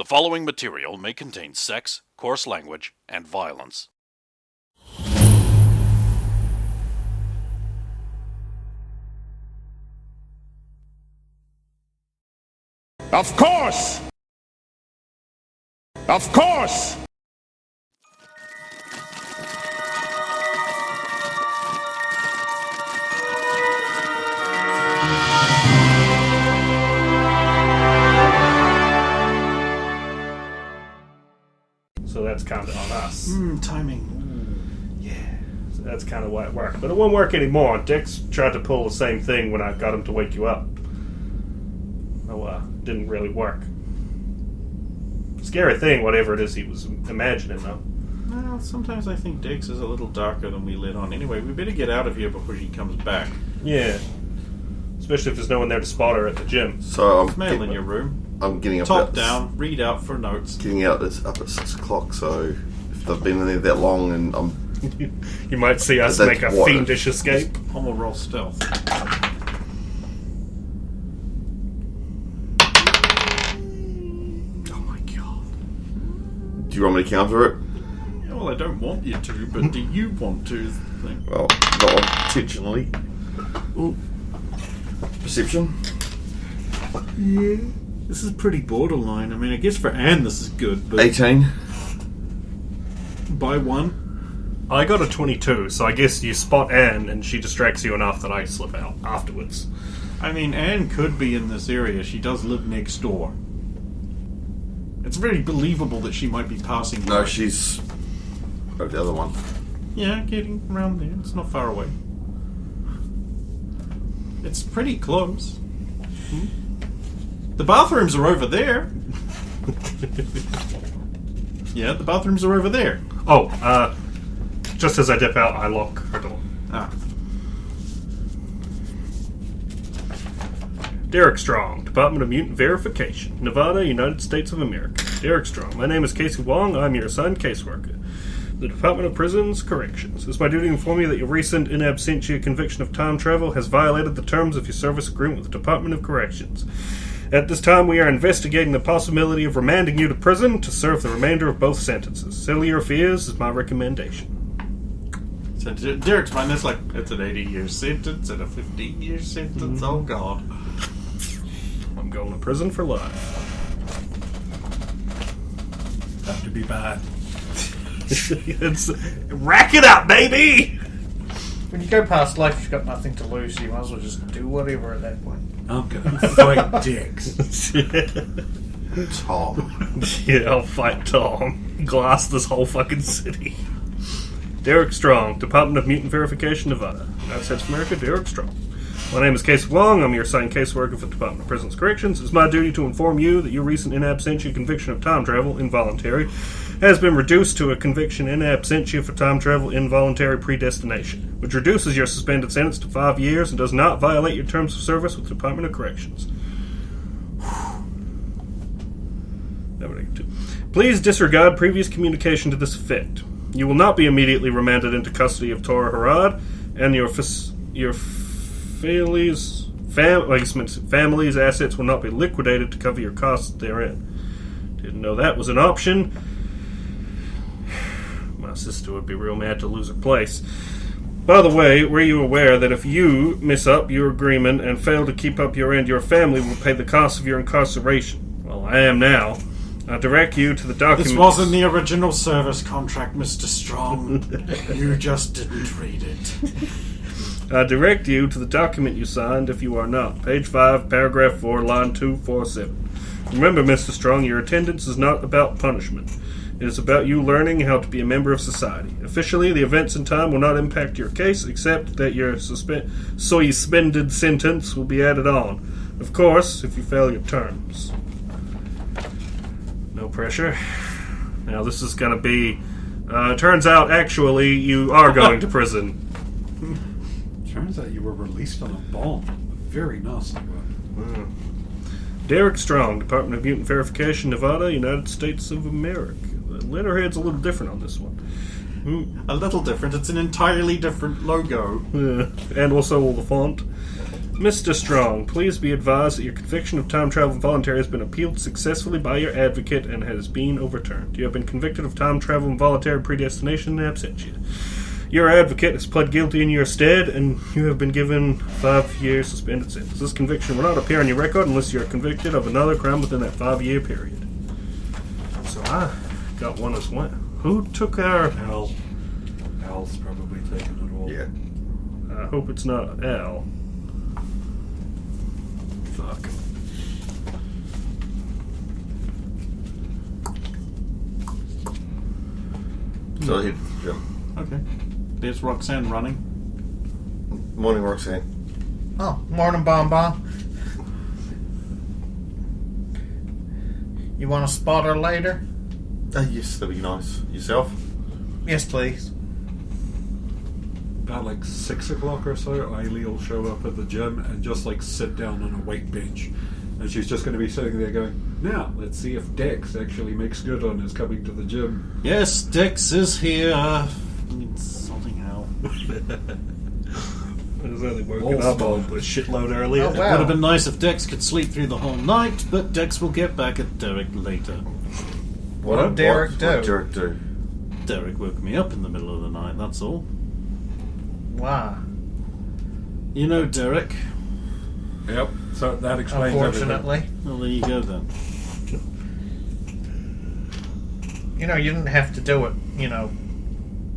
The following material may contain sex, coarse language, and violence. Of course! Of course! So that's kind of on us. Timing. Yeah. So that's kind of why it worked. But it won't work anymore. Dick's tried to pull the same thing when I got him to wake you up. Oh, didn't really work. Scary thing, whatever it is he was imagining, though. Well, sometimes I think Diggs is a little darker than we let on. Anyway, we better get out of here before she comes back. Yeah. Especially if there's no one there to spot her at the gym. So It's mail in your room. I'm getting up Top at, down, read out for notes. Getting out up at 6 o'clock. So if they've been in there that long, and I'm You might see us That's make a what? fiendish escape. I'm gonna roll stealth. oh my god, do you want me to counter it? Yeah, well, I don't want you to, but do you want to? Is the thing. Well, not intentionally. Ooh. Perception. Yeah, this is pretty borderline. I mean, I guess for Anne this is good, but 18. by one. I got a 22, so I guess you spot Anne and she distracts you enough that I slip out afterwards. I mean, Anne could be in this area. She does live next door. It's very believable that she might be passing by. No, she's over the other one. Yeah, getting around there. It's not far away. It's pretty close. The bathrooms are over there. Yeah, the bathrooms are over there. Oh, just as I dip out, I lock her door. Ah. Derek Strong, Department of Mutant Verification, Nevada, United States of America. Derek Strong, my name is Casey Wong. I'm your assigned caseworker. The Department of Prisons Corrections. It's my duty to inform you that your recent in absentia conviction of time travel has violated the terms of your service agreement with the Department of Corrections. At this time, we are investigating the possibility of remanding you to prison to serve the remainder of both sentences. Settle your fears is my recommendation. So Derek's mind, it's like, it's an 80-year sentence and a 15-year sentence. Oh, God. I'm going to prison for life. Have to be bad. Rack it up, baby! When you go past life, you've got nothing to lose, so you might as well just do whatever at that point. I'm going to fight dicks. Tom. Yeah, I'll fight Tom. Glass this whole fucking city. Derek Strong, Department of Mutant Verification, Nevada. United States of America, Derek Strong. My name is Casey Wong. I'm your assigned caseworker for the Department of Prisons Corrections. It's my duty to inform you that your recent in absentia conviction of time travel, involuntary, has been reduced to a conviction in absentia for time travel, involuntary predestination, which reduces your suspended sentence to 5 years and does not violate your terms of service with the Department of Corrections. Please disregard previous communication to this effect. You will not be immediately remanded into custody of Tora Harad, and your family's assets will not be liquidated to cover your costs therein. Didn't know that was an option. My sister would be real mad to lose her place. By the way, were you aware that if you miss up your agreement and fail to keep up your end, your family will pay the cost of your incarceration? Well, I am now. I direct you to the documents... This wasn't the original service contract, Mr. Strong. You just didn't read it. I direct you to the document you signed if you are not. Page 5, paragraph 4, line 247. Remember, Mr. Strong, your attendance is not about punishment. It is about you learning how to be a member of society. Officially, the events in time will not impact your case, except that your suspended sentence will be added on. Of course, if you fail your terms. No pressure. Now, this is going to be... turns out, actually, you are going to prison. Turns out you were released on a bomb. Very nasty one. Derek Strong, Department of Mutant Verification, Nevada, United States of America. The letterhead's a little different on this one. A little different. It's an entirely different logo. And also all the font. Mr. Strong, please be advised that your conviction of time travel involuntary has been appealed successfully by your advocate and has been overturned. You have been convicted of time travel involuntary predestination and absentia. Your advocate has pled guilty in your stead, and you have been given 5-year suspended sentence. This conviction will not appear on your record unless you are convicted of another crime within that 5-year period. So I got one as well. Who took our... Al's probably taken it all. Yeah. I hope it's not Al. Fuck. So ahead, Jim. Okay. There's Roxanne running. Morning, Roxanne. Oh, morning, Bomb Bomb. You want to spot her later? Yes, that'd be nice. Yourself? Yes, please. About like 6 o'clock or so, Eiley will show up at the gym and just like sit down on a weight bench. And she's just going to be sitting there going, now, let's see if Dex actually makes good on his coming to the gym. Yes, Dex is here. Something out. I was only woken up on a shitload earlier. Oh, It wow. would have been nice if Dex could sleep through the whole night, but Dex will get back at Derek later. What did Derek do? What did Derek do? Derek woke me up in the middle of the night, that's all. Why? You know Derek. Yep, so that explains everything. Unfortunately. Well, there you go then. You know, you didn't have to do it, you know.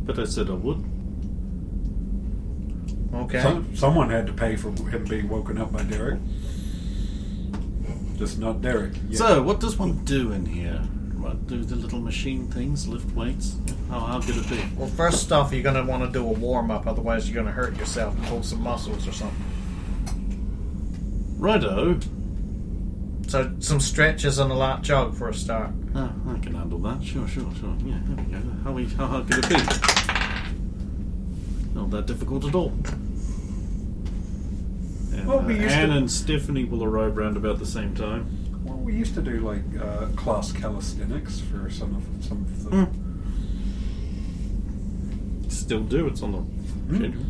But I said I would. Okay. Someone had to pay for him being woken up by Derek. Just not Derek. Yeah. So, what does one do in here? What, do the little machine things, lift weights? How could it be? Well, first off, you're going to want to do a warm-up, otherwise you're going to hurt yourself and pull some muscles or something. Righto. So, some stretches and a light jog for a start. Oh, I can handle that. Sure. Yeah, there we go. How hard could it be? Not that difficult at all. And, Well, we used Anne to- and Stephanie will arrive round about the same time. Well, we used to do like class calisthenics for some of the. Still do. It's on the schedule.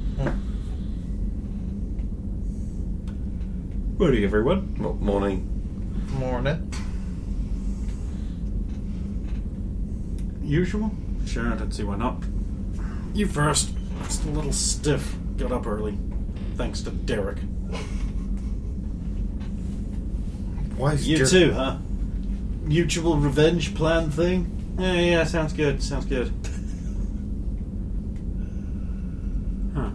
Ready, everyone? Morning. Morning. Usual? Sure, I don't see why not. You first. Just a little stiff. Got up early. Thanks to Derek. Why is You Derek... too, huh? Mutual revenge plan thing? Yeah, sounds good.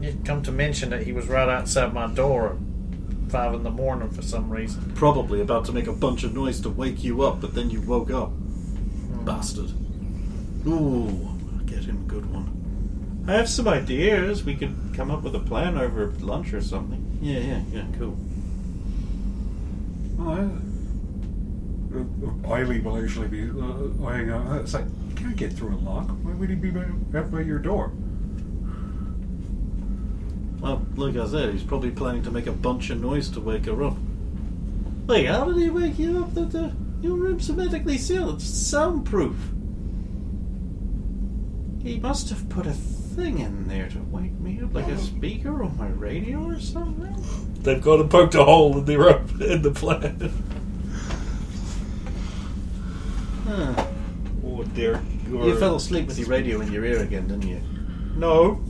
You come to mention that he was right outside my door at 5 in the morning for some reason. Probably about to make a bunch of noise to wake you up, but then you woke up. Bastard. Ooh, I'll get him a good one. I have some ideas. We could come up with a plan over lunch or something. Yeah, cool. Eiley will usually be eyeing out. It's like, you can't get through a lock. Why would he be up by your door? Well, like I said, he's probably planning to make a bunch of noise to wake her up. Wait, how did he wake you up? Your room's hermetically sealed. It's soundproof. He must have put a thing in there to wake me up, like a speaker on my radio or something. They've got to poke a hole in the rope in the plan. Huh. Oh, Derek. You fell asleep with your radio in your ear again, didn't you? No.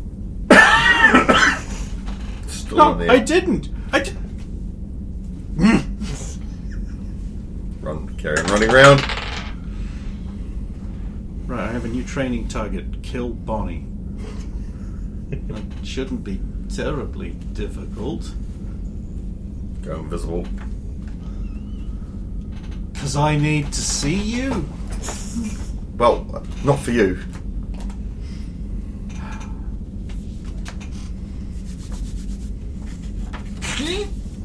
Still No, in there. I didn't. Carry on running around. Right, I have a new training target. Kill Bonnie. That shouldn't be terribly difficult. Go invisible. Because I need to see you. Well, not for you.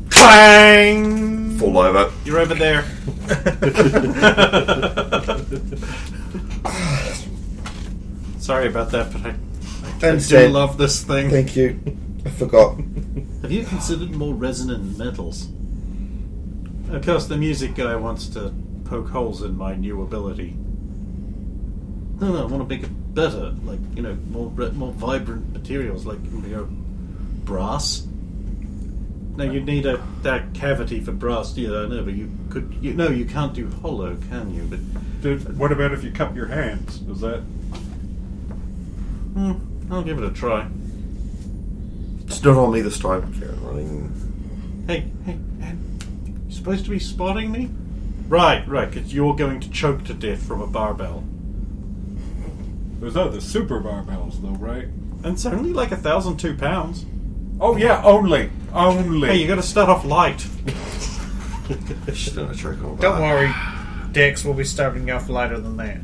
Clang! Fall over. You're over there. Sorry about that, but I do Understand. love this thing. Thank you. I forgot. Have you considered more resonant metals? Of course, the music guy wants to poke holes in my new ability. No, I want to make it better, like, more vibrant materials, like, brass. No, you'd need that cavity for brass. Yeah, I know, but you can't do hollow, can you? But What about if you cup your hands? Is that... I'll give it a try. It's not on me this time. Karen running. Hey, you're supposed to be spotting me? Right, because you're going to choke to death from a barbell. Those are the super barbells, though, right? And it's only like 1,002 pounds. Oh, yeah, only. Hey, you gotta start off light. She's done a trick on Don't worry, Dex will be starting you off lighter than that.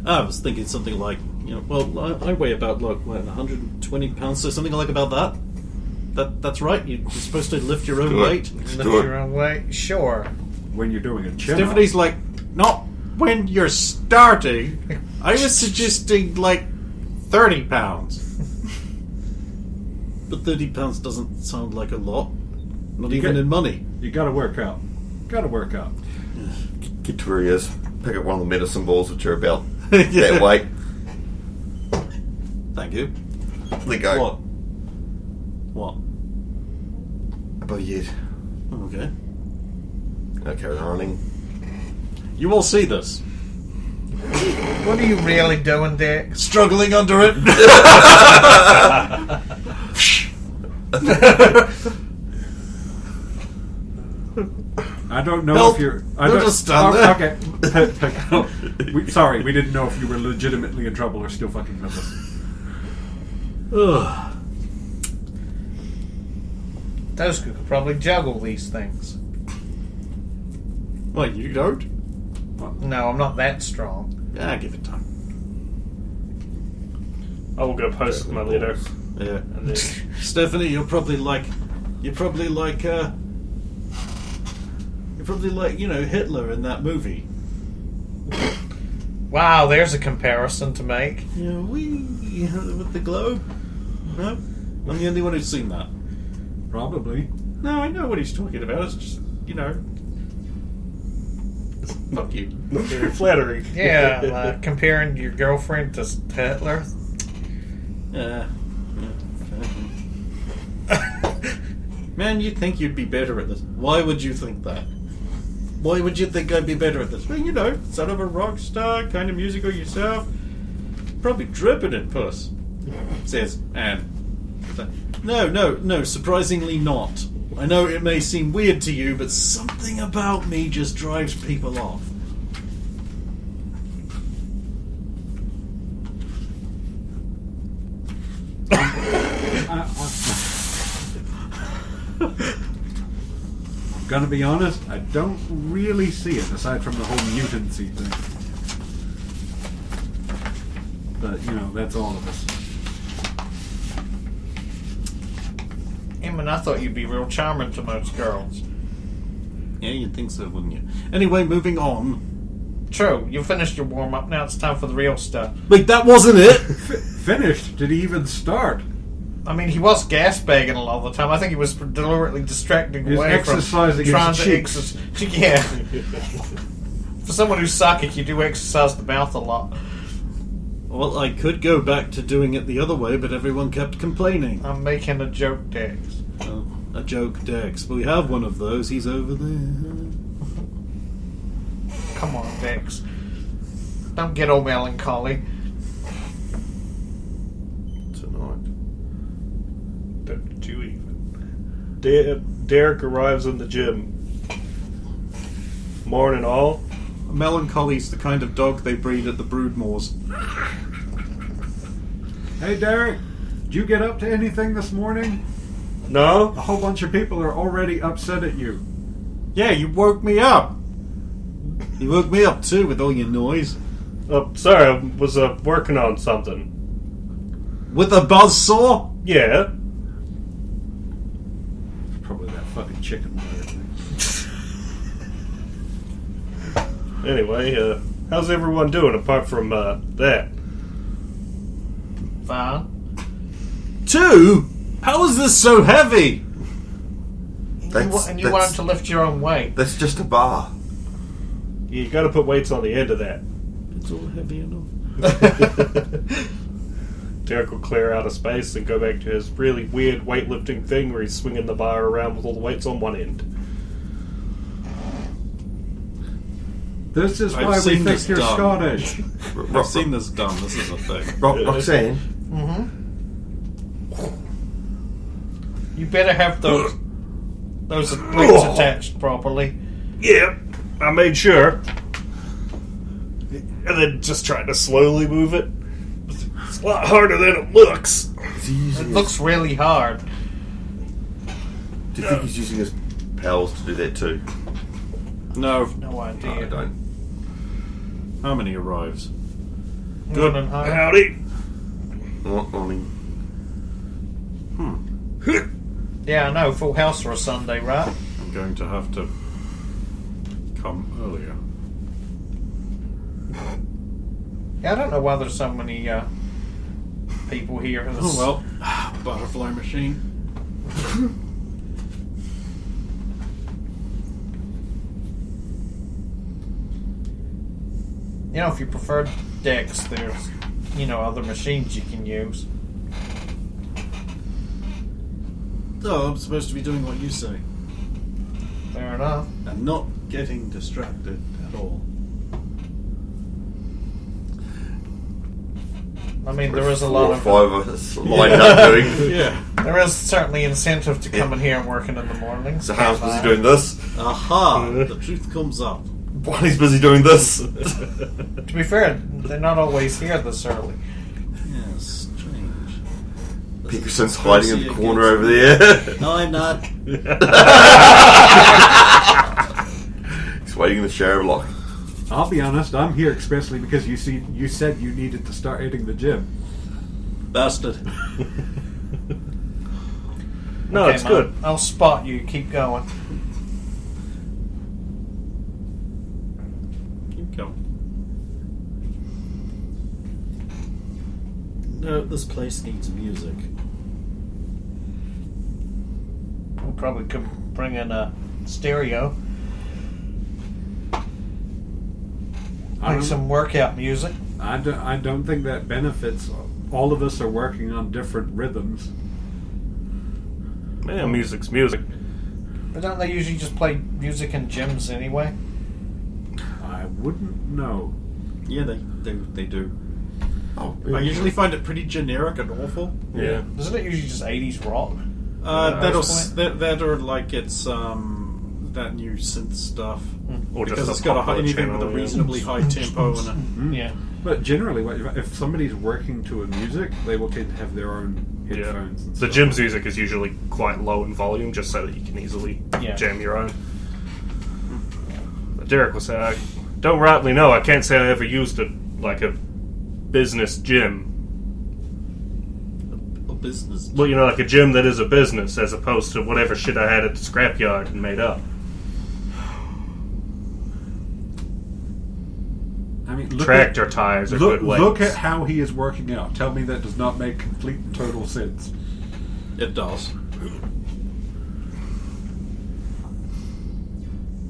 I was thinking something like, I weigh about, 120 pounds, so something like about that. That's right, you're supposed to lift your own weight. Lift your own weight? Sure. When you're doing a chin-up. Stephanie's like, not when you're starting. I was suggesting, 30 pounds. But 30 pounds doesn't sound like a lot. Not even in money. You gotta work out. Get to where he is. Pick up one of the medicine balls, which are about that weight. Thank you. Let go. What? Above your head. Okay. Now carry on running. You will see this. What are you really doing, Dex? Struggling under it. I don't know Help. if you're... We'll just stand there. Okay. Sorry, we didn't know if you were legitimately in trouble or still fucking with us. Ugh. Those could probably juggle these things. What, you don't? No, I'm not that strong. Yeah, give it time. I will go post my leader. Yeah. And then, Stephanie, you're probably like Hitler in that movie. Wow, there's a comparison to make. Yeah, with the globe. No, I'm the only one who's seen that. Probably. No, I know what he's talking about. It's just, fuck you. not very flattering. Yeah, comparing your girlfriend to Hitler. Yeah. Man, you'd think you'd be better at this. Why would you think that? Why would you think I'd be better at this? Well, son of a rock star, kind of musical yourself. Probably dripping in puss. Says Anne. No, surprisingly not. I know it may seem weird to you, but something about me just drives people off. I'm gonna be honest, I don't really see it, aside from the whole mutancy thing. But, that's all of us. I thought you'd be real charming to most girls. Yeah, you'd think so, wouldn't you? Anyway, moving on. True, you finished your warm-up, now it's time for the real stuff. Wait, that wasn't it? Finished? Did he even start? I mean, he was gas-bagging a lot of the time. I think he was deliberately distracting He's away exercising from trying his to cheeks. Yeah. For someone who's psychic, you do exercise the mouth a lot. Well, I could go back to doing it the other way, but everyone kept complaining. I'm making a joke, Dex. Oh, a joke, Dex. We have one of those. He's over there. Come on, Dex. Don't get all melancholy. Tonight. Don't you even. Derek arrives in the gym. Morning all. Melancholy's the kind of dog they breed at the Broodmoors. Hey, Derek, did you get up to anything this morning? No? A whole bunch of people are already upset at you. Yeah, you woke me up. You woke me up too with all your noise. Sorry, I was working on something. With a buzzsaw? Yeah. Probably that fucking chicken wire thing. Anyway, how's everyone doing apart from that? Fine. 2? How is this so heavy? And you want him to lift your own weight. That's just a bar. You gotta put weights on the end of that. It's all heavy enough. Derek will clear out of space and go back to his really weird weightlifting thing where he's swinging the bar around with all the weights on one end. This is I've why we seen fixed this your done. Scottish. I've seen this done. This is a thing. Roxanne, You better have those weights attached properly. Yeah, I made sure. And then just trying to slowly move it. It's a lot harder than it looks. is he using It looks really hard. do you think he's using his powers to do that too? No. No I idea. don't. How many arrives? Good and hard. Howdy. Well, I mean, Yeah, I know. Full house for a Sunday, right? I'm going to have to come earlier. Yeah, I don't know why there's so many people here. Oh well, butterfly machine. You know, if you prefer decks, there's, other machines you can use. So I'm supposed to be doing what you say Fair enough. and not getting distracted at all. I mean, there is a 4 lot or of 5 of us lined up doing. Yeah. there is certainly incentive to coming here and working in the mornings. So Ham's busy doing this. Aha! The truth comes up. Bonnie's busy doing this. To be fair, they're not always here this early. Yeah, strange. Peterson's hiding in the corner over there. No, I'm not. He's waiting in the shower block. I'll be honest, I'm here especially because you said you needed to start hitting the gym. Bastard. No, Okay, it's Mom, good. I'll spot you. Keep going. Keep going. No, this place needs music. We probably could bring in a stereo. Like some workout music. I don't think that benefits. All of us are working on different rhythms. Man, music's music. But don't they usually just play music in gyms anyway? I wouldn't know. Yeah, they do. Oh, I usually find it pretty generic and awful. Yeah. Isn't it usually just 80s rock? That or like it's that new synth stuff. Or Because just it's a got popular anything with a channel, yeah. reasonably high tempo and Yeah. But generally, if somebody's working to a music, they will tend to have their own headphones. And The stuff. gym's music is usually quite low in volume, just so that you can easily jam your own. But Derek was saying, I don't rightly know. I can't say I ever used a business gym. a business. Well, like a gym that is a business, as opposed to whatever shit I had at the scrapyard and made up. I mean, Tractor tires are good weights. Look at how he is working out. Tell me that does not make complete and total sense. It does.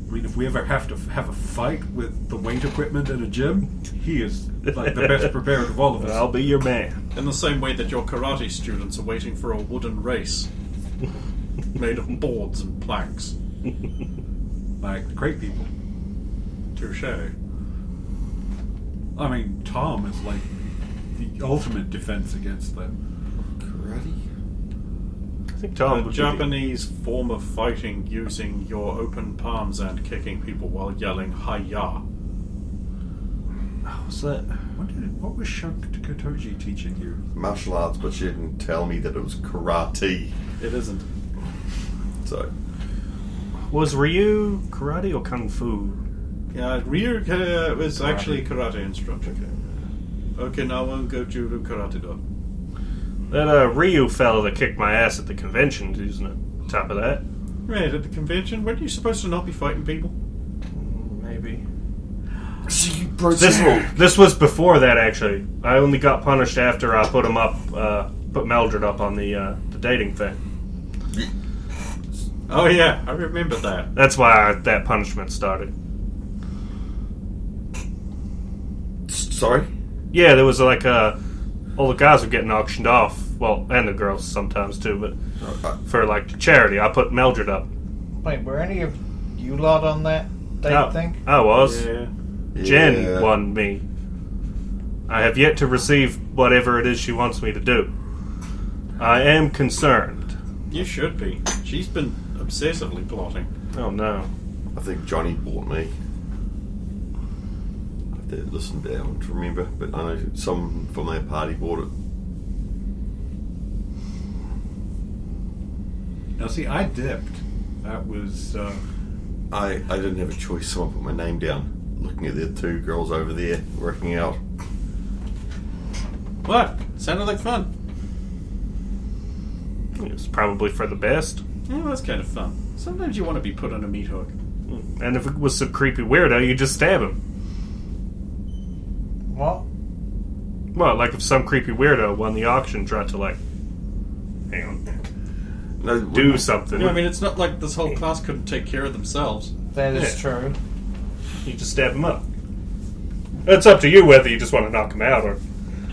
I mean, if we ever have to have a fight with the weight equipment in a gym, he is like the best prepared of all of us. I'll be your man. In the same way that your karate students are waiting for a wooden race made of boards and planks. Like the great people. Touche. I mean, Tom is like the ultimate defense against them. Karate? I think Tom A would Japanese form of fighting using your open palms and kicking people while yelling "Hi-ya." What's that? What was Shunkotoji teaching you? Martial arts, but she didn't tell me that it was karate. It isn't. So, Was Ryu karate or kung fu? Yeah, Ryu was actually a karate instructor. Okinawa go judo karate do. That Ryu fella that kicked my ass at the convention, isn't it? On top of that, Right, at the convention, weren't you supposed to not be fighting people? maybe. so you broke This was before that, actually. I only got punished after I put him up, put Mildred up on the dating thing. Oh yeah, I remember that. That's why that punishment started. Sorry? Yeah, there was like all the guys are getting auctioned off. Well, and the girls sometimes too, but for like charity, I put Mildred up. Wait, were any of you lot on that date thing? I was. Yeah. Jen won me. I have yet to receive whatever it is she wants me to do. I am concerned. You should be. She's been obsessively plotting. Oh no. I think Johnny bought me. I have to listen down to remember, but I know some from their party bought it. Now, see, I dipped. That was. I didn't have a choice. Someone put my name down. Looking at the two girls over there working out. What? Sounded like fun. It was probably for the best. Yeah, that's kind of fun. Sometimes you want to be put on a meat hook. And if it was some creepy weirdo, you just stab him. What? Well, like if some creepy weirdo won the auction, tried to like, hang on, No, do something. No, I mean, it's not like this whole class couldn't take care of themselves. That is true. You just stab him up. It's up to you whether you just want to knock him out or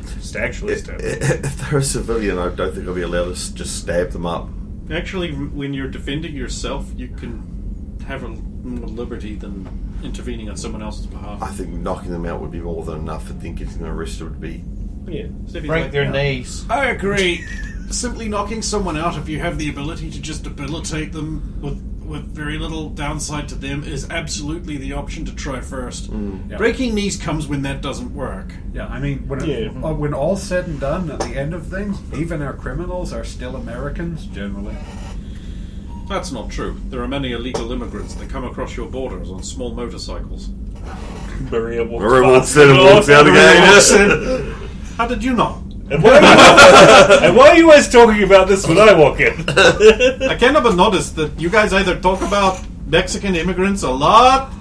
just actually stab him. If they're a civilian, I don't think I'll be allowed to just stab them up. Actually, when you're defending yourself, you can have a more liberty than intervening on someone else's behalf. I think knocking them out would be more than enough. I think getting them arrested would be. Yeah. So if he's Break like, their "No." knees. I agree. Simply knocking someone out, if you have the ability to just debilitate them with very little downside to them, is absolutely the option to try first. Yeah. Breaking knees comes when that doesn't work. Yeah, I mean, when all's said and done, at the end of things, even our criminals are still Americans, generally. That's not true. There are many illegal immigrants that come across your borders on small motorcycles. Maria walks out again. How did you know? And why are you always talking about this when I walk in? I can't help but notice that you guys either talk about Mexican immigrants a lot,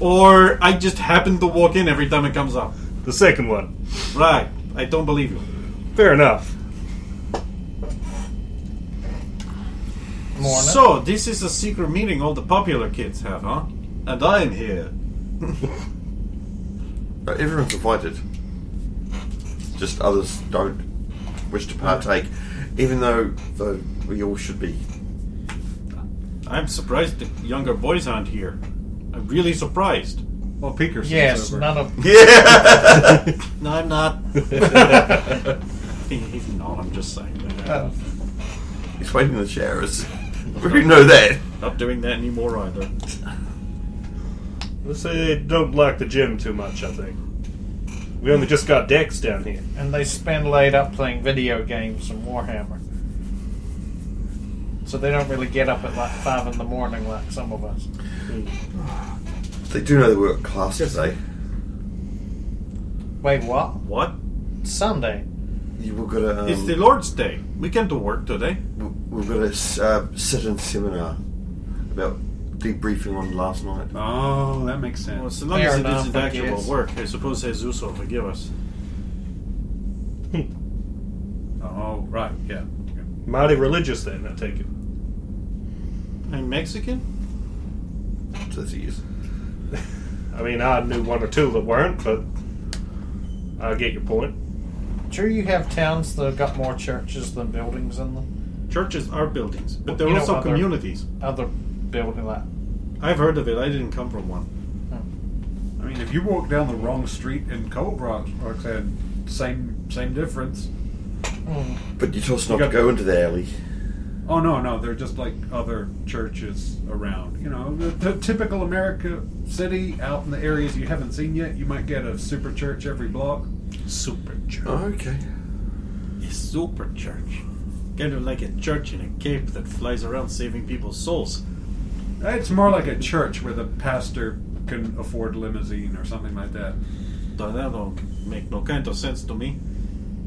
or I just happen to walk in every time it comes up. The second one. Right. I don't believe you. Fair enough. Morning. So, this is a secret meeting all the popular kids have, huh? And I'm here. Everyone's invited. Just others don't wish to partake, even though we all should be. I'm surprised the younger boys aren't here. I'm really surprised. Well, Peeker Yes, over. none of. Yeah. No, I'm not. He's not, I'm just saying that. He's waiting in the showers. We know that. Not doing that anymore either. Let's say they don't like the gym too much, I think. We only just got decks down here. And they spend late up playing video games and Warhammer. So they don't really get up at like 5 in the morning like some of us. They do know they were at class today. Wait, what? What? Sunday. We've got a. It's the Lord's Day. We can't do work today. We've got a sit-in seminar about debriefing on last night. Oh, that makes Well, sense. so long Fair as it enough, isn't I actual guess. work, I suppose Jesus will forgive us. Oh, right, yeah. Mighty religious then, I take it. I'm Mexican? So he is. I mean, I knew one or two that weren't, but I get your point. Sure, you have towns that have got more churches than buildings in them. Churches are buildings, but they're You know, also other- communities. Other building like. I've heard of it. I didn't come from one. I mean, if you walk down the wrong street in Cold Rockhead, same difference. But you told us not You to got- go into the alley. Oh, no, they're just like other churches around. You know, the typical America city out in the areas you haven't seen yet, you might get a super church every block. Super church. Oh, okay. A super church. Kind of like a church in a cape that flies around saving people's souls. It's more like a church where the pastor can afford limousine or something like that. That don't make no kind of sense to me.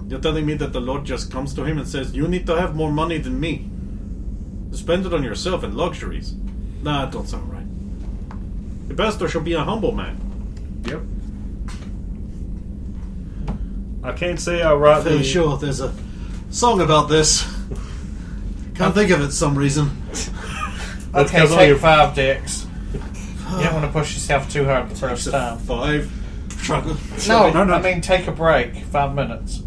You're telling me that the Lord just comes to him and says, you need to have more money than me. Spend it on yourself and luxuries. Nah, that don't sound right. The pastor should be a humble man. Yep. I can't say I rightly... Fairly sure there's a song about this. Can't think of it for some reason. That's Okay, 'cause all take your- 5 dicks. You don't want to push yourself too hard the first time. 5. No, I mean take a break. 5 minutes.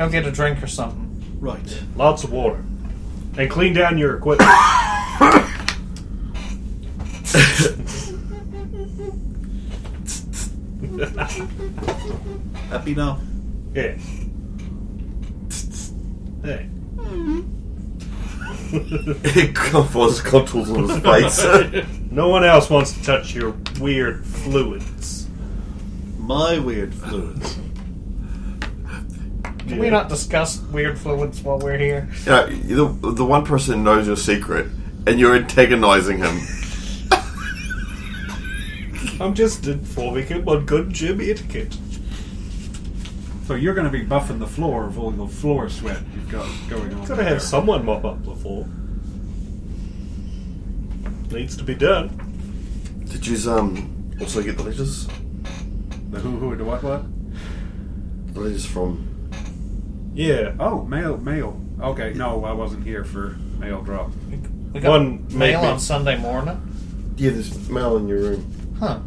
Go get a drink or something. Right. Lots of water. And clean down your equipment. Happy now? Yeah. Hey. It forces contours on his face. No one else wants to touch your weird fluids. My weird fluids. Can we not discuss weird fluids while we're here? You know, the one person who knows your secret, and you're antagonizing him. I'm just informing him on good gym etiquette. So you're going to be buffing the floor of all the floor sweat you've got going on. Gotta have someone mop up the floor. Needs to be done. Did you also get the letters? The who, the what? The letters from... Yeah. Oh, mail. Okay, no, I wasn't here for mail drop. We got One mail made me- on Sunday morning. Yeah, there's mail in your room. Huh.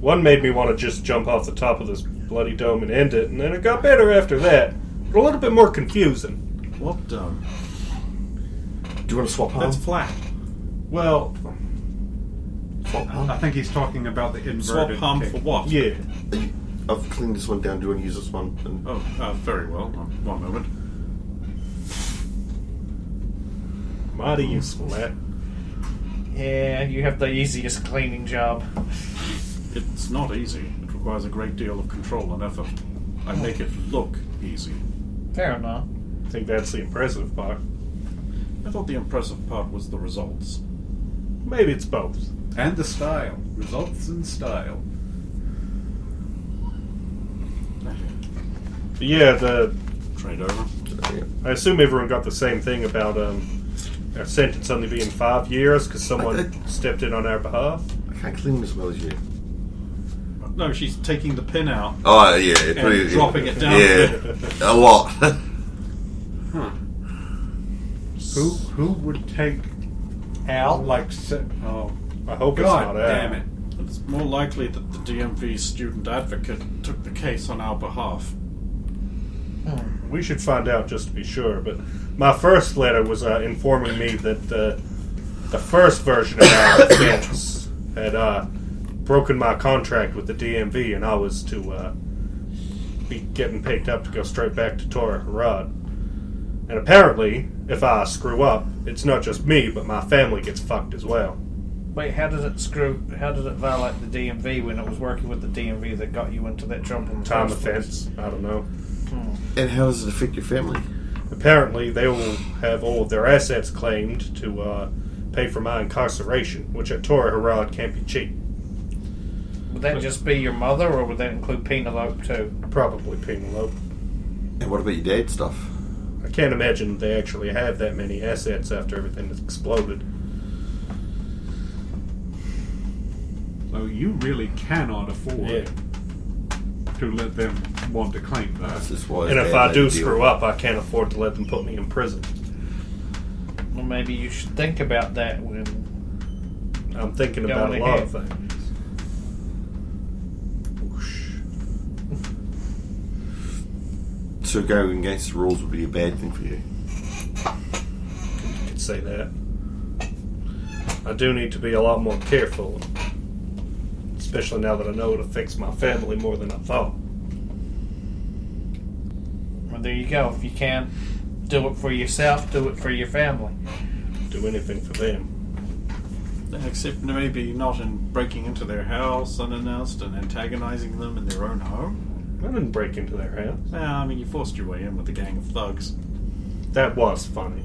One made me want to just jump off the top of this bloody dome and end it, and then it got better after that. But a little bit more confusing. What dome? Do you want to swap home? That's flat. Well, Swap home? I think he's talking about the Swap inverted hum cake. for what? yeah. I've cleaned this one down. Do you want to use this one? And Oh, very well. One moment. Mighty useful, that. Yeah, you have the easiest cleaning job. It's not easy. It requires a great deal of control and effort. I make it look easy. Fair enough. I think that's the impressive part. I thought the impressive part was the results. Maybe it's both. And the style. Results in style. But yeah, Trade over. I assume everyone got the same thing about our sentence only being 5 years because someone stepped in on our behalf. I can't clean as well as you. No, she's taking the pin out Oh, yeah. and dropping it down. Yeah. A lot. Who would take Al? oh, I hope God it's not damn Al. it. It's more likely that the DMV student advocate took the case on our behalf. We should find out just to be sure. But my first letter was informing me that the first version of our offense had broken my contract with the DMV, and I was to be getting picked up to go straight back to Torah Harad. And apparently, if I screw up, it's not just me, but my family gets fucked as well. Wait, how did it violate the DMV when it was working with the DMV that got you into that trouble in the Time first place? offense, I don't know. And how does it affect your family? Apparently, they will have all of their assets claimed to pay for my incarceration, which at Torah Harad can't be cheap. Would that just be your mother, or would that include Penelope too? Probably Penelope. And what about your dad's stuff? I can't imagine they actually have that many assets after everything has exploded. So you really cannot afford Yeah. to let them want to claim that. This is why And his if dad I made do a deal. screw up, I can't afford to let them put me in prison. Well, maybe you should think about that when... I'm thinking Going about a lot ahead. of things. Whoosh. So going against the rules would be a bad thing for you. You could say that. I do need to be a lot more careful. Especially now that I know it affects my family more than I thought. Well, there you go. If you can't do it for yourself, do it for your family. Do anything for them. Except maybe not in breaking into their house unannounced and antagonizing them in their own home. I didn't break into their house. Well, I mean, you forced your way in with a gang of thugs. That was funny.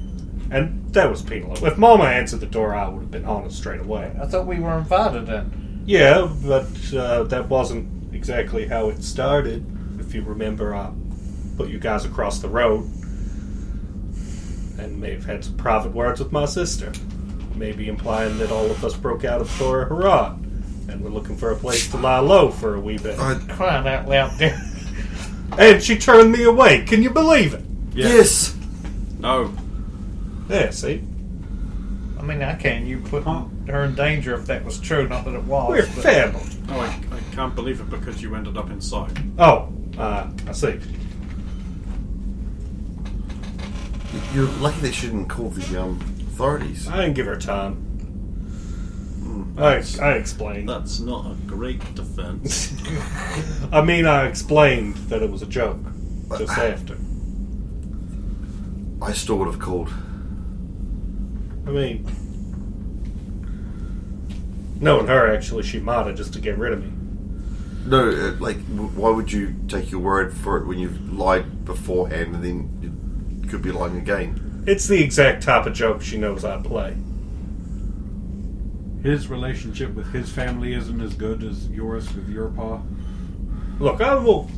And that was penal. If Mama answered the door, I would have been honest straight away. I thought we were invited in. Yeah, but that wasn't exactly how it started. If you remember, I put you guys across the road and may have had some private words with my sister. Maybe implying that all of us broke out of Torah Harad and we're looking for a place to lie low for a wee bit. Crying out loud there. And she turned me away. Can you believe it? Yes! No. Yeah, see? I mean, I can. You put her in danger if that was true. Not that it was. We're but- family. No, I can't believe it because you ended up inside. Oh, I see. You're lucky they shouldn't call the authorities. I didn't give her time. I explained. That's not a great defense. I mean, I explained that it was a joke just after. I still would have called. I mean, knowing her, actually, she might have just to get rid of me. No, why would you take your word for it when you've lied beforehand and then you could be lying again? It's the exact type of joke she knows I play. His relationship with his family isn't as good as yours with your pa. Look, I will.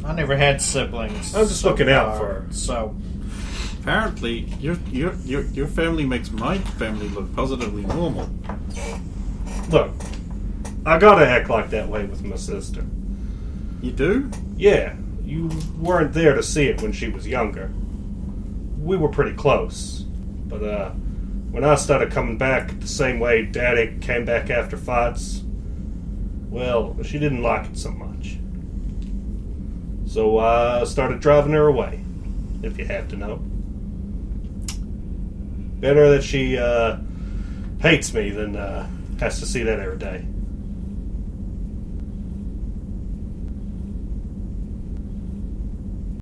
I never had siblings. I'm just looking out for her. So, Apparently, your family makes my family look positively normal. Look, I gotta act like that way with my sister. You do? Yeah, you weren't there to see it when she was younger. We were pretty close. But, when I started coming back the same way Daddy came back after fights, well, she didn't like it so much. So I started driving her away, if you have to know. Better that she hates me than has to see that every day.